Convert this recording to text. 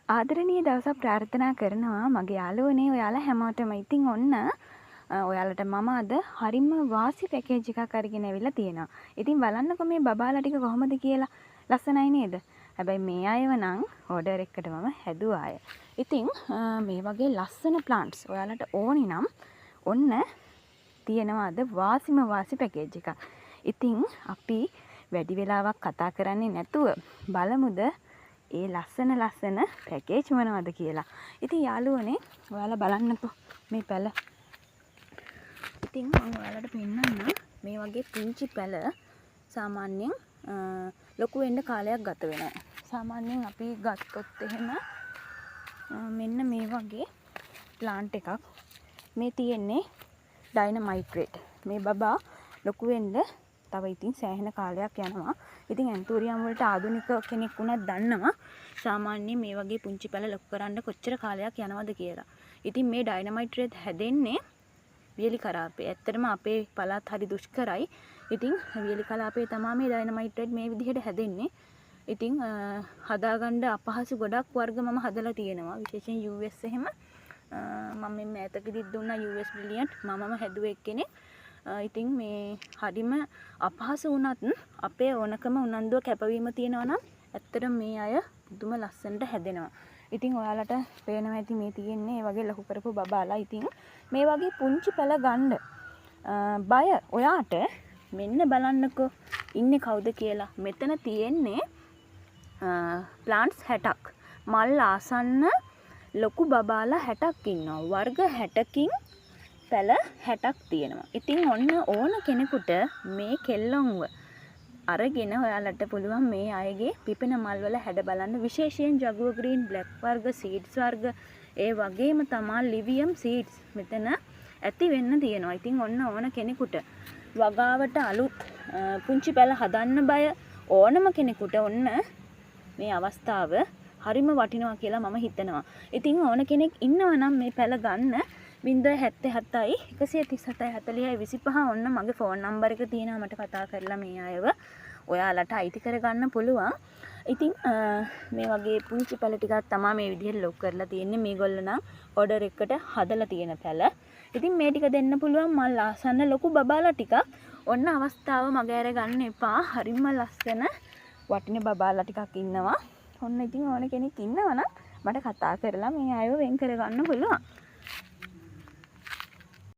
ආදරණීය දවසක් ප්‍රාර්ථනා කරනවා මගේ යාළුවනේ ඔයාලා හැමෝටම. ඉතින් ඔන්න ඔයාලට මම අද හරිම වාසි පැකේජ් එකක් අරගෙන ඇවිල්ලා තියෙනවා. ඉතින් බලන්නකෝ මේ බබාලා ටික කොහොමද කියලා. ලස්සනයි නේද? හැබැයි මේ අයව නම් ඕඩර් එකකට මම හැදුවා අය. ඉතින් මේ වගේ ලස්සන ප්ලාන්ට්ස් ඔයාලට ඕනි නම් ඔන්න තියෙනවා අද වාසිම වාසි පැකේජ් එකක්. ඉතින් අපි වැඩි වෙලාවක් කතා කරන්නේ නැතුව බලමුද ඒ ලස්සන පැකේජ් මොනවද කියලා. ඉතින් යාළුවනේ ඔයාලා බලන්නකෝ මේ පැල. ඉතින් මම ඔයාලට පෙන්නන්නම් මේ වගේ පුංචි පැල සාමාන්‍යයෙන් ලොකු වෙන්න කාලයක් ගත වෙනවා. සාමාන්‍යයෙන් අපි ගත්තොත් එහෙම මෙන්න මේ වගේ ප්ලාන්ට් එකක් මේ තියෙන්නේ ඩයිනමයිට් රේට්. මේ බබා ලොකු වෙන්න තව ඉතින් සෑහෙන කාලයක් යනවා. ඉතින් ඇන්තෝරියම් වලට ආධුනික කෙනෙක් වුණත් දන්නවා සාමාන්‍යයෙන් මේ වගේ පුංචි පැල ලොකු කරන්න කොච්චර කාලයක් යනවද කියලා. ඉතින් මේ ඩයිනමයිට් රේට් හැදෙන්නේ වියලි කලාපේ. ඇත්තටම අපේ පළාත් හරි දුෂ්කරයි. ඉතින් වියලි කලාපේ තමයි මේ ඩයිනමයිට් රේට් මේ විදිහට හැදෙන්නේ. ඉතින් හදාගන්න අපහසු ගොඩක් වර්ග මම හදලා තියෙනවා. විශේෂයෙන් US එහෙම මම මේ මෑතකදීත් දුන්නා US බ්‍රිලියන්ට් මමම හැදුව එක්කෙනෙක්. ඉතින් මේ හරිම අපහසු වුණත් අපේ ඕනකම උනන්දුව කැපවීම තියෙනවා නම් ඇත්තට මේ අය පුදුම ලස්සනට හැදෙනවා. ඉතින් ඔයාලට පේනවා ඇති මේ තියෙන්නේ මේ වගේ ලොකු කරපු බබාලා. ඉතින් මේ වගේ පුංචි පැල ගන්න බය ඔයාට මෙන්න බලන්නකෝ ඉන්නේ කවුද කියලා. මෙතන තියෙන්නේ ප්ලාන්ට්ස් 60ක්. මල් ආසන්න ලොකු බබාලා 60ක් ඉන්නවා. වර්ග 60කින් පැල 60ක් තියෙනවා. ඉතින් ඔන්න ඕන කෙනෙකුට මේ කෙල්ලොන්ව අරගෙන ඔයාලට පුළුවන් මේ අයගේ පිපෙන මල් වල හැඩ බලන්න. විශේෂයෙන් ජගුව ග්‍රීන් බ්ලැක් වර්ග සීඩ්ස් වර්ග ඒ වගේම තමා ලිවියම් සීඩ්ස් මෙතන ඇති වෙන්න තියෙනවා. ඉතින් ඔන්න ඕන කෙනෙකුට වගාවට අලුත් පුංචි පැල හදන්න බය ඕනම කෙනෙකුට ඔන්න මේ අවස්ථාව හරිම වටිනවා කියලා මම හිතනවා. ඉතින් ඕන කෙනෙක් ඉන්නවා නම් මේ පැල ගන්න 077යි 137යි 40යි 25 ඔන්න මගේ ෆෝන් නම්බර් එක තියෙනවා. මට කතා කරලා මේ අයව ඔයාලට අයිති කරගන්න පුළුවන්. ඉතින් මේ වගේ පුංචි පැල ටිකක් තමයි මේ විදිහට ලොක් කරලා තියෙන්නේ. මේගොල්ලෝ නම් ඕඩර් එකකට හදලා තියෙන පැල. ඉතින් මේ ටික දෙන්න පුළුවන් මල් ආසන්න ලොකු බබාලා ටිකක්. ඔන්න අවස්ථාව මග ඇර ගන්න එපා. හරිම ලස්සන වටින බබාලා ටිකක් ඉන්නවා. ඔන්න ඉතින් ඕන කෙනෙක් ඉන්නවා නම් මට කතා කරලා මේ අයව වෙන් කරගන්න පුළුවන්.